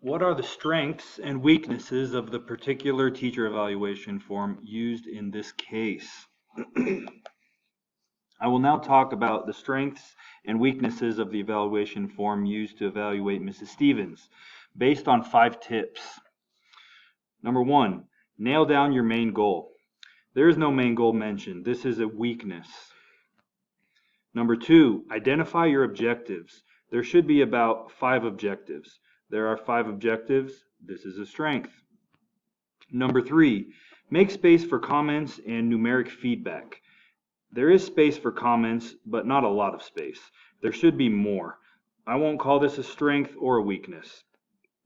What are the strengths and weaknesses of the particular teacher evaluation form used in this case? I will now talk about the strengths and weaknesses of the evaluation form used to evaluate Mrs. Stevens, based on 5 tips. Number 1, nail down your main goal. There is no main goal mentioned. This is a weakness. Number 2, identify your objectives. There should be about 5 objectives. There are 5 objectives. This is a strength. Number 3, make space for comments and numeric feedback. There is space for comments, but not a lot of space. There should be more. I won't call this a strength or a weakness.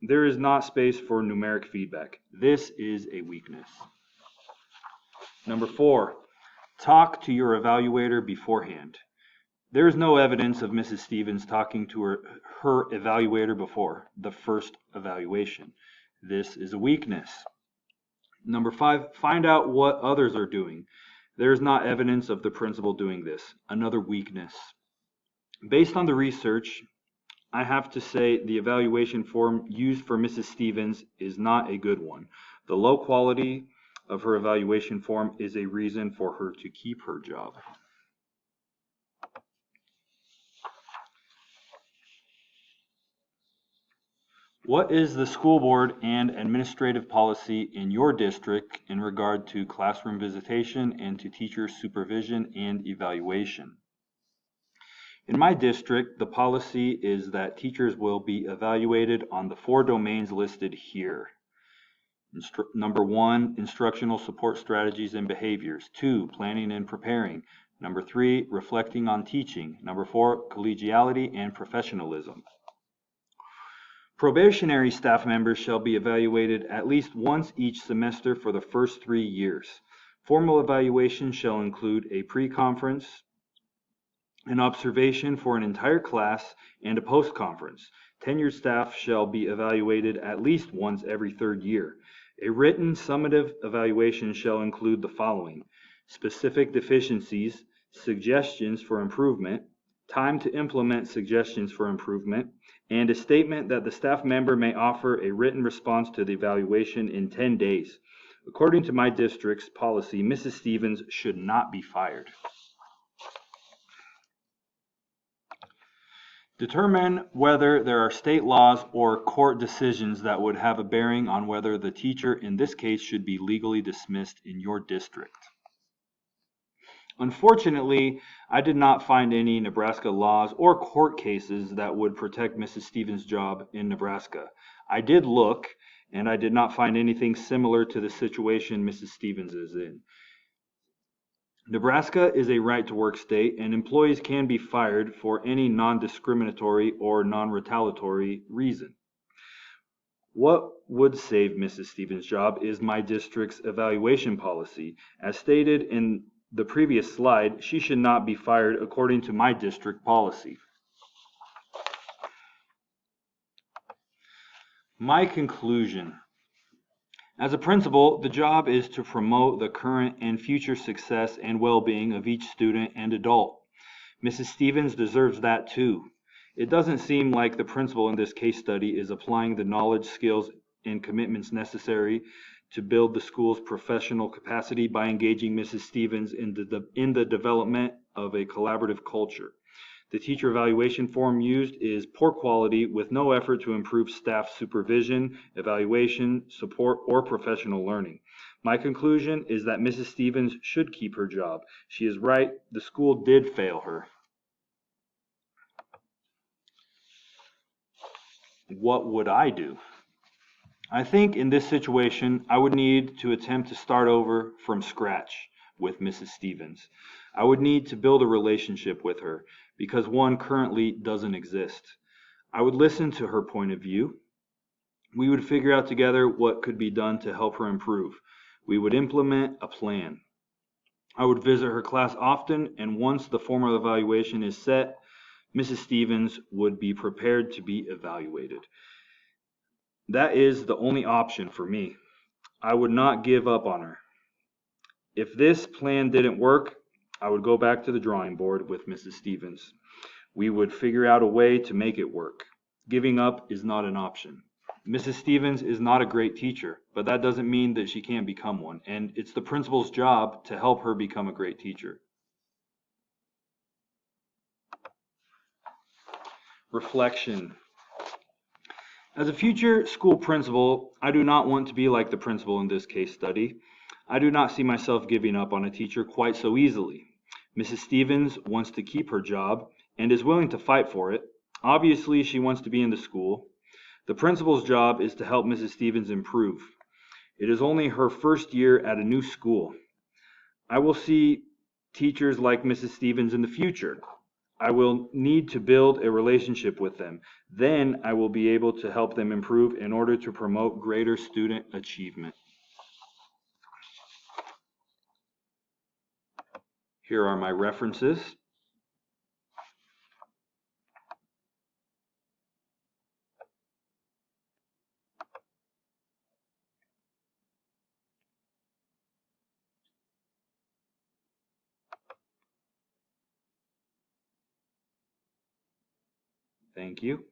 There is not space for numeric feedback. This is a weakness. Number 4, talk to your evaluator beforehand. There is no evidence of Mrs. Stevens talking to her evaluator before the first evaluation. This is a weakness. Number 5, find out what others are doing. There is not evidence of the principal doing this. Another weakness. Based on the research, I have to say the evaluation form used for Mrs. Stevens is not a good one. The low quality of her evaluation form is a reason for her to keep her job. What is the school board and administrative policy in your district in regard to classroom visitation and to teacher supervision and evaluation? In my district, the policy is that teachers will be evaluated on the 4 domains listed here. Number 1, instructional support strategies and behaviors. 2, planning and preparing. Number 3, reflecting on teaching. Number 4, collegiality and professionalism. Probationary staff members shall be evaluated at least once each semester for the first 3 years. Formal evaluation shall include a pre-conference, an observation for an entire class, and a post-conference. Tenured staff shall be evaluated at least once every 3rd year. A written summative evaluation shall include the following: specific deficiencies, suggestions for improvement, time to implement suggestions for improvement, and a statement that the staff member may offer a written response to the evaluation in 10 days. According to my district's policy, Mrs. Stevens should not be fired. Determine whether there are state laws or court decisions that would have a bearing on whether the teacher in this case should be legally dismissed in your district. Unfortunately, I did not find any Nebraska laws or court cases that would protect Mrs. Stevens' job in Nebraska. I did look, and I did not find anything similar to the situation Mrs. Stevens is in. Nebraska is a right-to-work state, and employees can be fired for any non-discriminatory or non-retaliatory reason. What would save Mrs. Stevens' job is my district's evaluation policy. As stated in the previous slide, she should not be fired according to my district policy. My conclusion. As a principal, the job is to promote the current and future success and well-being of each student and adult. Mrs. Stevens deserves that too. It doesn't seem like the principal in this case study is applying the knowledge, skills, and commitments necessary to build the school's professional capacity by engaging Mrs. Stevens in the development of a collaborative culture. The teacher evaluation form used is poor quality with no effort to improve staff supervision, evaluation, support, or professional learning. My conclusion is that Mrs. Stevens should keep her job. She is right, the school did fail her. What would I do? I think in this situation, I would need to attempt to start over from scratch with Mrs. Stevens. I would need to build a relationship with her because one currently doesn't exist. I would listen to her point of view. We would figure out together what could be done to help her improve. We would implement a plan. I would visit her class often, and once the formal evaluation is set, Mrs. Stevens would be prepared to be evaluated. That is the only option for me. I would not give up on her. If this plan didn't work, I would go back to the drawing board with Mrs. Stevens. We would figure out a way to make it work. Giving up is not an option. Mrs. Stevens is not a great teacher, but that doesn't mean that she can't become one, and it's the principal's job to help her become a great teacher. Reflection. As a future school principal, I do not want to be like the principal in this case study. I do not see myself giving up on a teacher quite so easily. Mrs. Stevens wants to keep her job and is willing to fight for it. Obviously, she wants to be in the school. The principal's job is to help Mrs. Stevens improve. It is only her first year at a new school. I will see teachers like Mrs. Stevens in the future. I will need to build a relationship with them. Then I will be able to help them improve in order to promote greater student achievement. Here are my references. Thank you.